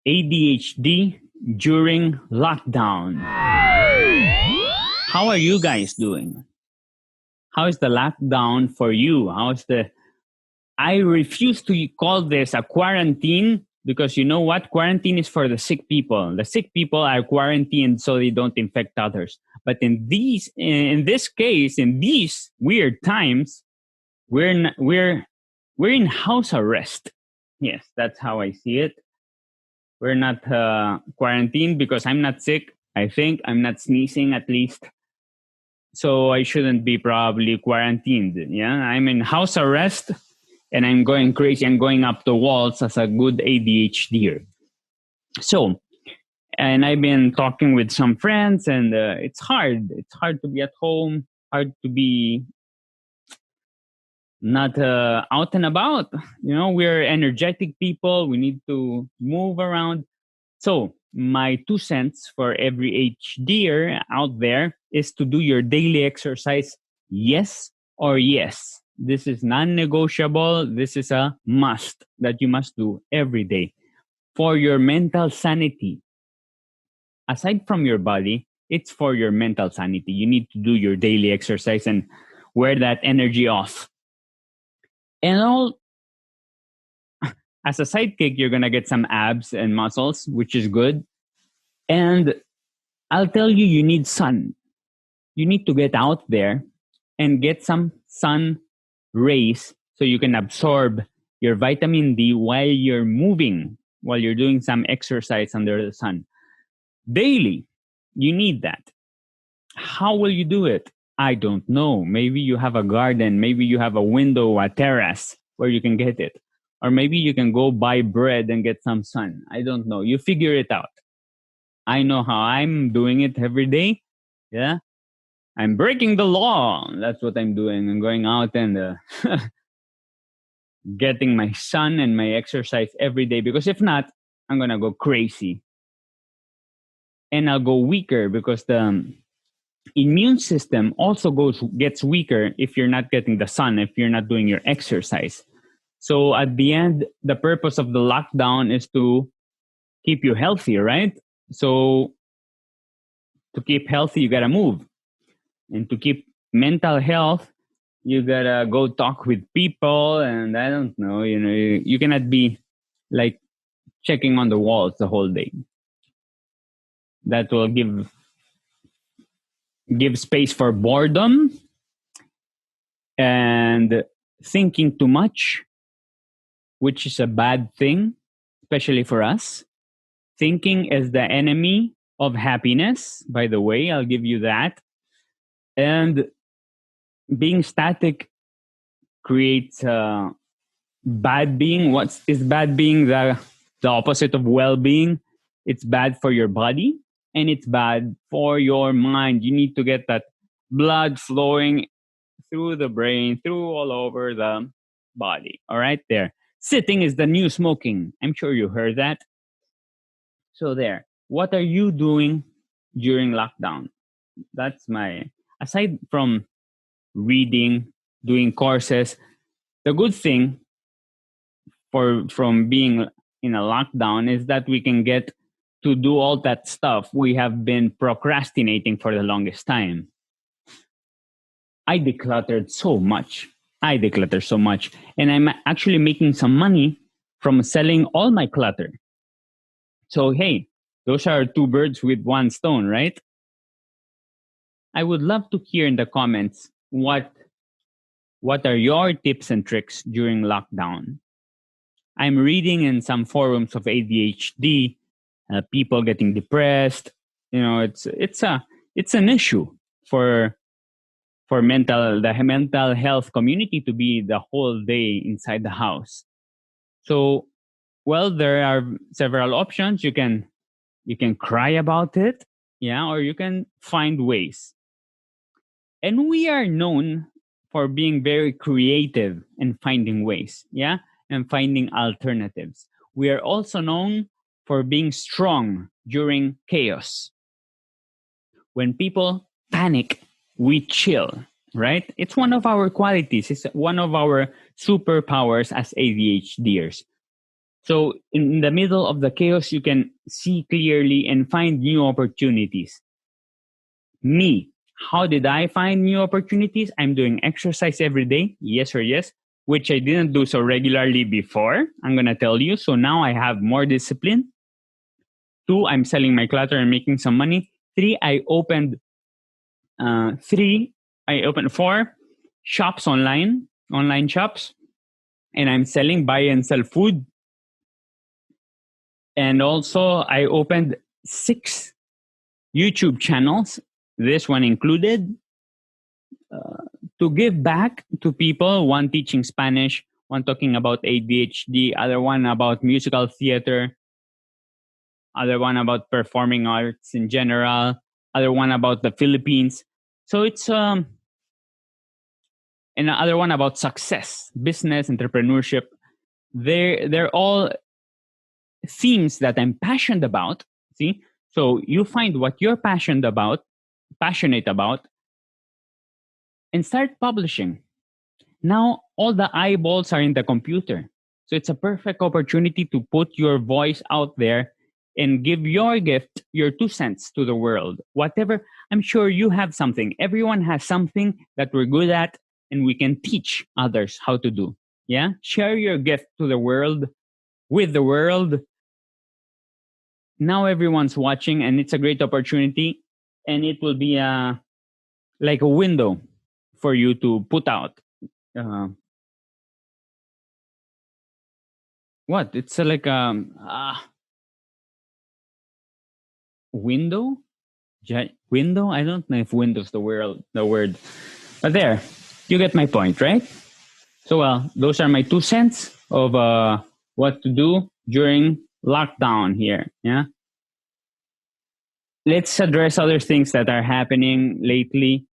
ADHD during lockdown. How are you guys doing? How is the lockdown for you? I refuse to call this a quarantine because you know what? Quarantine is for the sick people. The sick people are quarantined so they don't infect others. But in this case, in these weird times, we're in house arrest. Yes, that's how I see it. We're not quarantined because I'm not sick. I think I'm not sneezing at least. So I shouldn't be probably quarantined. Yeah, I'm in house arrest and I'm going crazy. I'm going up the walls as a good ADHDer. So, and I've been talking with some friends and it's hard. It's hard to be at home, hard to be not out and about. You know, we're energetic people. We need to move around. So my 2 cents for every HDer out there is to do your daily exercise. Yes or yes. This is non-negotiable. This is a must that you must do every day for your mental sanity. Aside from your body, it's for your mental sanity. You need to do your daily exercise and wear that energy off. And all, as a sidekick, you're going to get some abs and muscles, which is good. And I'll tell you, you need sun. You need to get out there and get some sun rays so you can absorb your vitamin D while you're moving, while you're doing some exercise under the sun. Daily, you need that. How will you do it? I don't know. Maybe you have a garden. Maybe you have a window, a terrace where you can get it. Or maybe you can go buy bread and get some sun. I don't know. You figure it out. I know how I'm doing it every day. Yeah. I'm breaking the law. That's what I'm doing. I'm going out and getting my sun and my exercise every day. Because if not, I'm going to go crazy. And I'll go weaker because the immune system also gets weaker if you're not getting the sun, if you're not doing your exercise. So at the end, the purpose of the lockdown is to keep you healthy, right? So to keep healthy, you got to move. And to keep mental health, you got to go talk with people. And I don't know, you cannot be like checking on the walls the whole day. That will give space for boredom and thinking too much, which is a bad thing, especially for us. Thinking is the enemy of happiness, by the way, I'll give you that. And being static creates bad being. What is bad being? The opposite of well-being. It's bad for your body and it's bad for your mind. You need to get that blood flowing through the brain, through all over the body. All right, there. Sitting is the new smoking. I'm sure you heard that. So there. What are you doing during lockdown? That's aside from reading, doing courses, the good thing from being in a lockdown is that we can get to do all that stuff we have been procrastinating for the longest time. I decluttered so much. And I'm actually making some money from selling all my clutter. So, hey, those are 2 birds with 1 stone, right? I would love to hear in the comments what are your tips and tricks during lockdown. I'm reading in some forums of ADHD, people getting depressed. It's an issue for the mental health community to be the whole day inside the house. So, well, there are several options. You can cry about it, yeah, or you can find ways. And we are known for being very creative and finding ways, yeah, and finding alternatives. We are also known for being strong during chaos. When people panic, we chill, right? It's one of our qualities. It's one of our superpowers as ADHDers. So in the middle of the chaos, you can see clearly and find new opportunities. Me, how did I find new opportunities? I'm doing exercise every day. Yes or yes, which I didn't do so regularly before. I'm going to tell you. So now I have more discipline. 2, I'm selling my clutter and making some money. 3, I opened 4 shops online shops, and I'm selling buy and sell food. And also I opened 6 YouTube channels, this one included, to give back to people. One teaching Spanish, one talking about ADHD, other one about musical theater, other one about performing arts in general, other one about the Philippines. So it's and other one about success, business, entrepreneurship. They're all themes that I'm passionate about. See, so you find what you're passionate about, and start publishing. Now all the eyeballs are in the computer, so it's a perfect opportunity to put your voice out there and give your gift, your 2 cents to the world. Whatever, I'm sure you have something. Everyone has something that we're good at, and we can teach others how to do. Yeah, share your gift to the world, with the world. Now everyone's watching, and it's a great opportunity, and it will be like a window for you to put out. Uh, what? It's like window. Window. I don't know if window's the word, but there, you get my point, right? So those are my 2 cents of what to do during lockdown here. Yeah. Let's address other things that are happening lately.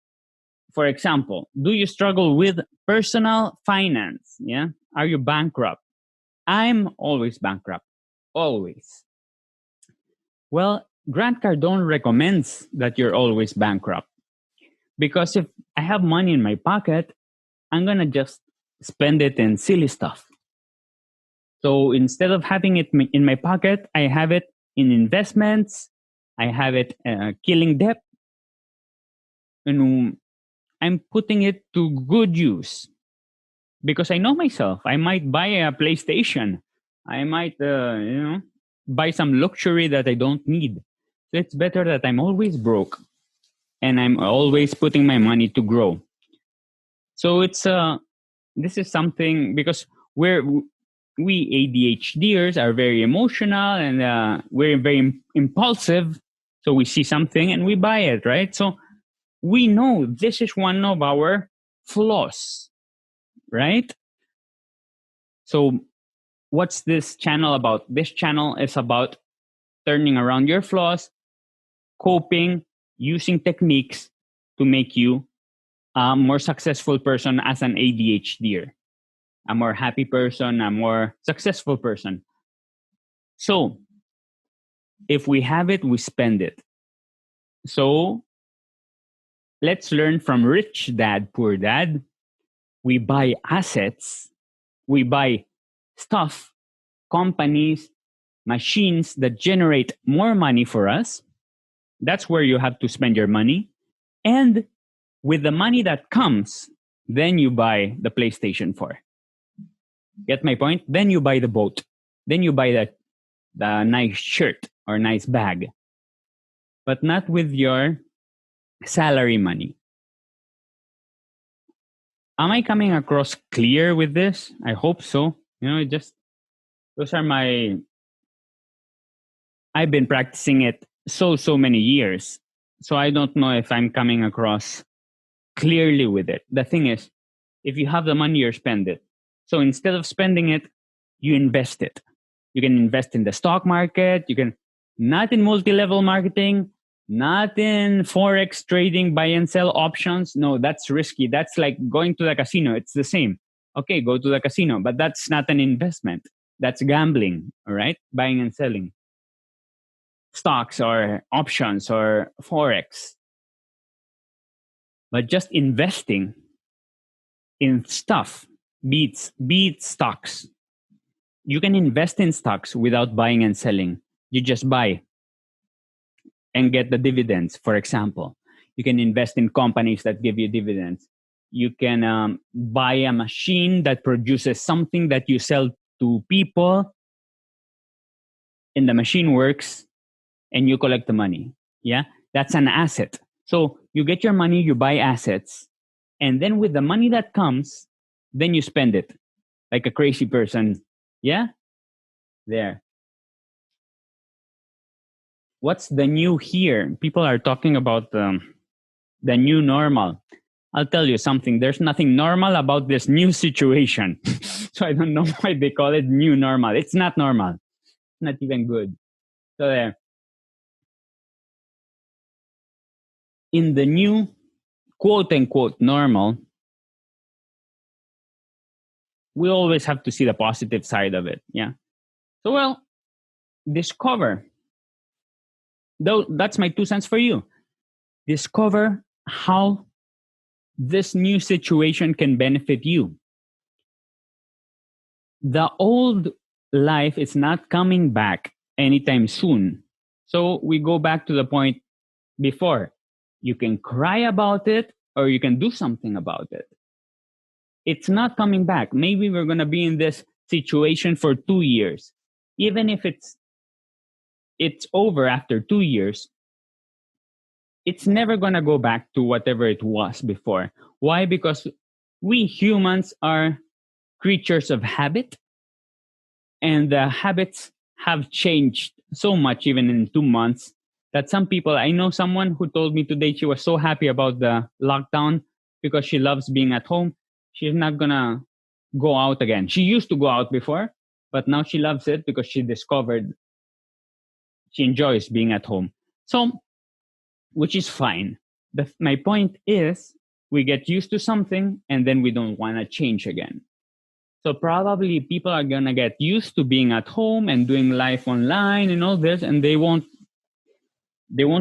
For example, do you struggle with personal finance? Yeah. Are you bankrupt? I'm always bankrupt. Always. Well, Grant Cardone recommends that you're always bankrupt, because if I have money in my pocket, I'm going to just spend it in silly stuff. So instead of having it in my pocket, I have it in investments. I have it killing debt. And I'm putting it to good use, because I know myself. I might buy a PlayStation. I might, buy some luxury that I don't need. So it's better that I'm always broke, and I'm always putting my money to grow. So this is something, because we ADHDers are very emotional, and we're very impulsive. So we see something and we buy it, right? So we know this is one of our flaws, right? So what's this channel about? This channel is about turning around your flaws, coping, using techniques to make you a more successful person as an ADHDer, a more happy person, a more successful person. So if we have it, we spend it. So let's learn from Rich Dad, Poor Dad. We buy assets, we buy stuff, companies, machines that generate more money for us. That's where you have to spend your money. And with the money that comes, then you buy the PlayStation 4. Get my point? Then you buy the boat. Then you buy the nice shirt or nice bag. But not with your salary money. Am I coming across clear with this? I hope so. Those are I've been practicing it so many years. So I don't know if I'm coming across clearly with it. The thing is, if you have the money, you spend it. So instead of spending it, you invest it. You can invest in the stock market. You can, not in multi-level marketing, not in forex trading, buy and sell options. No, that's risky. That's like going to the casino. It's the same. Okay, go to the casino, but that's not an investment. That's gambling. All right, buying and selling stocks or options or forex. But just investing in stuff beats stocks. You can invest in stocks without buying and selling. You just buy and get the dividends, for example. You can invest in companies that give you dividends. You can buy a machine that produces something that you sell to people, and the machine works and you collect the money. Yeah, that's an asset. So you get your money, you buy assets, and then with the money that comes, then you spend it like a crazy person. Yeah, there. What's the new here? People are talking about the new normal. I'll tell you something. There's nothing normal about this new situation. So I don't know why they call it new normal. It's not normal. It's not even good. So there. In the new quote unquote normal, we always have to see the positive side of it. Yeah. So well, discover. Though that's my 2 cents for you. Discover how this new situation can benefit you. The old life is not coming back anytime soon. So we go back to the point before. You can cry about it or you can do something about it. It's not coming back. Maybe we're going to be in this situation for 2 years. Even if it's over after 2 years, it's never going to go back to whatever it was before. Why? Because we humans are creatures of habit, and the habits have changed so much even in 2 months that some people, I know someone who told me today she was so happy about the lockdown because she loves being at home. She's not gonna go out again. She used to go out before, but now she loves it because she discovered she enjoys being at home. So, which is fine. My point is, we get used to something and then we don't want to change again. So probably people are going to get used to being at home and doing life online and all this, and they won't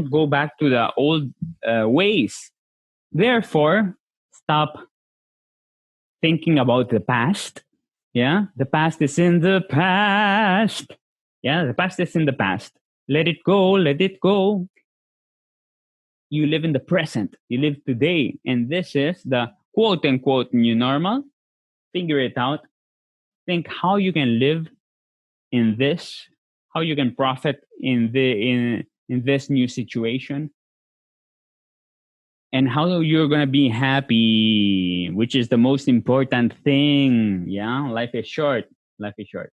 go back to the old ways. Therefore, stop thinking about the past. Yeah, the past is in the past. Yeah, the past is in the past. Let it go, let it go. You live in the present. You live today. And this is the quote unquote new normal. Figure it out. Think how you can live in this, how you can profit in this new situation, and how you're gonna be happy, which is the most important thing. Yeah, life is short. Life is short.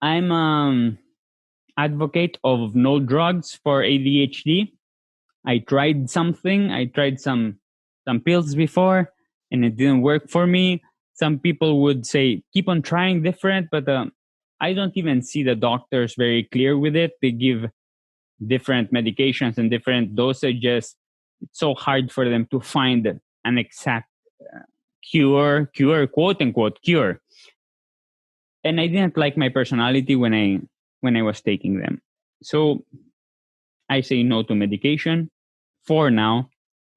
I'm advocate of no drugs for ADHD. I tried something. I tried some pills before, and it didn't work for me. Some people would say keep on trying different, but I don't even see the doctors very clear with it. They give different medications and different dosages. It's so hard for them to find an exact cure, quote unquote cure. And I didn't like my personality when I was taking them. So I say no to medication for now,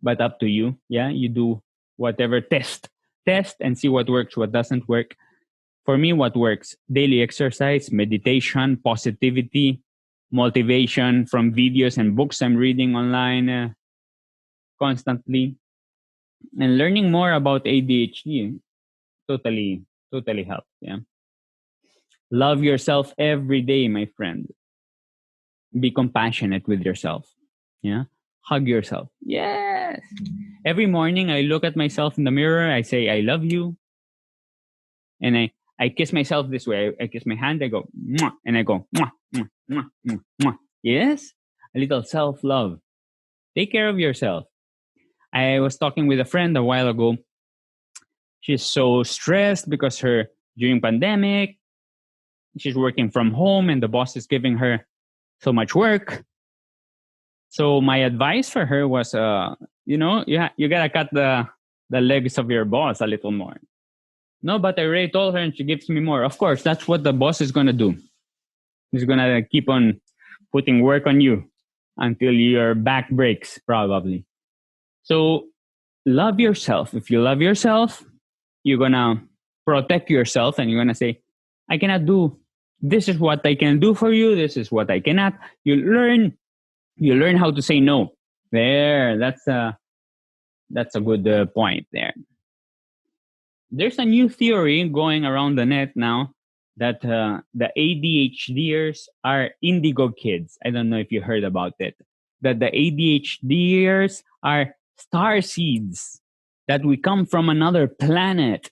but up to you. Yeah, you do whatever. Test and see what works, what doesn't work. For me, what works: daily exercise, meditation, positivity, motivation from videos and books I'm reading online constantly, and learning more about ADHD. Totally helps. Yeah. Love yourself every day, my friend. Be compassionate with yourself. Yeah. Hug yourself. Yes. Every morning I look at myself in the mirror, I say, I love you. And I kiss myself this way. I kiss my hand, I go, mwah, and I go, mwah, mwah, mwah, mwah, mwah. Yes. A little self-love. Take care of yourself. I was talking with a friend a while ago. She's so stressed because during pandemic, she's working from home and the boss is giving her so much work. So my advice for her was, you gotta cut the legs of your boss a little more. No, but I already told her and she gives me more. Of course, that's what the boss is gonna do. He's gonna keep on putting work on you until your back breaks, probably. So love yourself. If you love yourself, you're gonna protect yourself and you're gonna say, I cannot do. This is what I can do for you. This is what I cannot. You learn how to say no. There, that's a good point there. There's a new theory going around the net now that the ADHDers are indigo kids. I don't know if you heard about it. That the ADHDers are star seeds, that we come from another planet.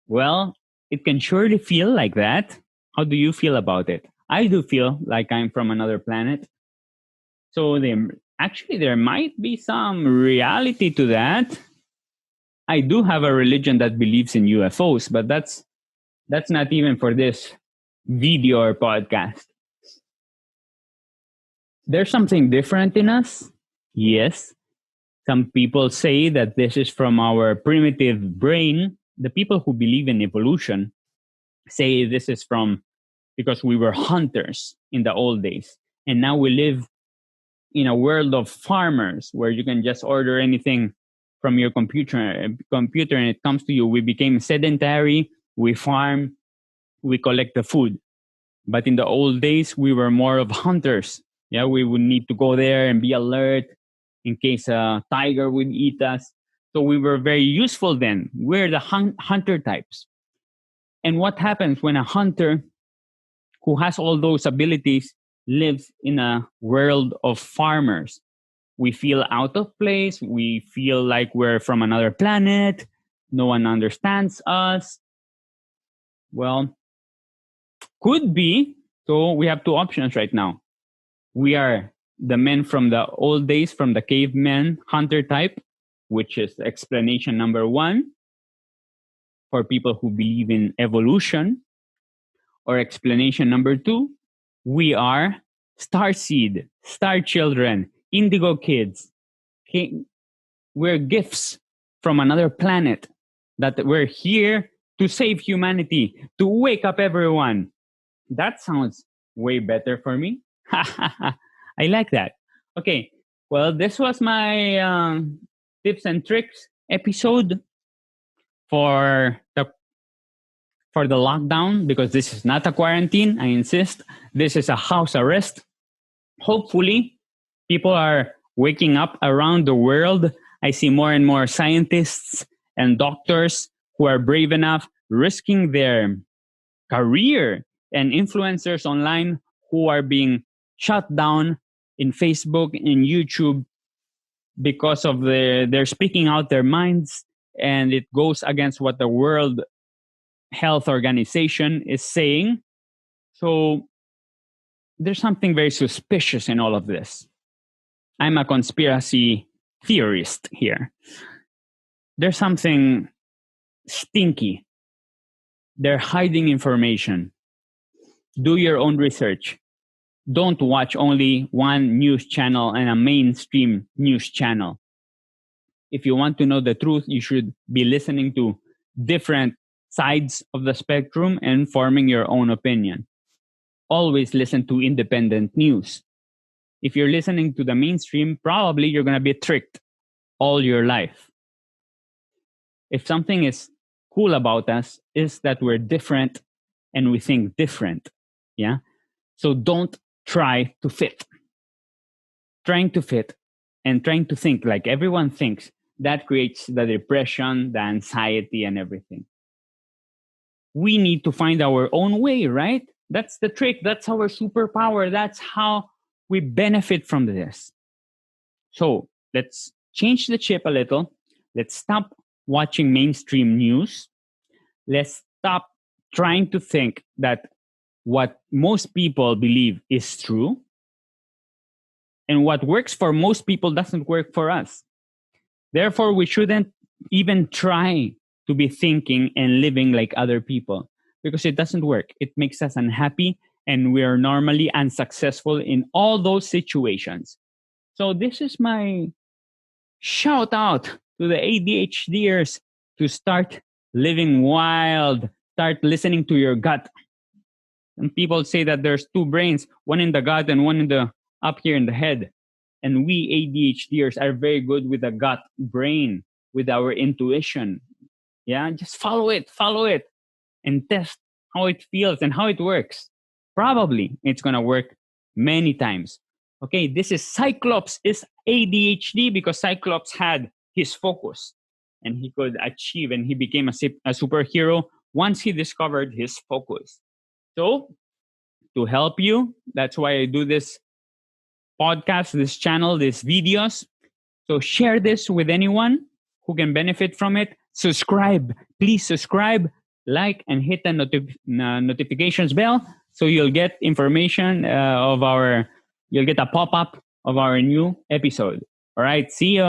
Well, it can surely feel like that. How do you feel about it? I do feel like I'm from another planet. So there might be some reality to that. I do have a religion that believes in UFOs, but that's not even for this video or podcast. There's something different in us. Yes. Some people say that this is from our primitive brain. The people who believe in evolution say this is from because we were hunters in the old days. And now we live in a world of farmers where you can just order anything from your computer and it comes to you. We became sedentary, we farm, we collect the food. But in the old days, we were more of hunters. Yeah, we would need to go there and be alert in case a tiger would eat us. So we were very useful then. We're the hunter types. And what happens when a hunter who has all those abilities lives in a world of farmers? We feel out of place. We feel like we're from another planet. No one understands us. Well, could be. So we have two options right now. We are the men from the old days, from the caveman hunter type, which is explanation number one for people who believe in evolution. Or explanation number two, we are star seed, star children, indigo kids. We're gifts from another planet, that we're here to save humanity, to wake up everyone. That sounds way better for me. I like that. Okay, well, this was my tips and tricks episode for the lockdown, because this is not a quarantine. I insist. This is a house arrest. Hopefully, people are waking up around the world. I see more and more scientists and doctors who are brave enough, risking their career, and influencers online who are being shut down in Facebook and YouTube because of they're speaking out their minds, and it goes against what the World Health Organization is saying. So there's something very suspicious in all of this. I'm a conspiracy theorist here. There's something stinky. They're hiding information. Do your own research. Don't watch only one news channel and a mainstream news channel. If you want to know the truth, you should be listening to different sides of the spectrum and forming your own opinion. Always listen to independent news. If you're listening to the mainstream, probably you're going to be tricked all your life. If something is cool about us, is that we're different and we think different. Yeah. So don't try to fit. Trying to fit and trying to think like everyone thinks, that creates the depression, the anxiety, and everything. We need to find our own way, right? That's the trick. That's our superpower. That's how we benefit from this. So let's change the chip a little. Let's stop watching mainstream news. Let's stop trying to think that what most people believe is true. And what works for most people doesn't work for us. Therefore, we shouldn't even try to be thinking and living like other people, because it doesn't work. It makes us unhappy, and we are normally unsuccessful in all those situations. So this is my shout out to the ADHDers to start living wild, start listening to your gut. And people say that there's two brains, one in the gut and one in the up here in the head. And we ADHDers are very good with the gut brain, with our intuition. Yeah, just follow it and test how it feels, and how it works. Probably it's going to work many times. Okay, this is Cyclops is ADHD because Cyclops had his focus and he could achieve and he became a superhero once he discovered his focus. So, to help you, that's why I do this podcast, this channel, these videos. So share this with anyone who can benefit from it. Subscribe. Please subscribe, like, and hit the notifications bell so you'll get information you'll get a pop-up of our new episode. All right. See you.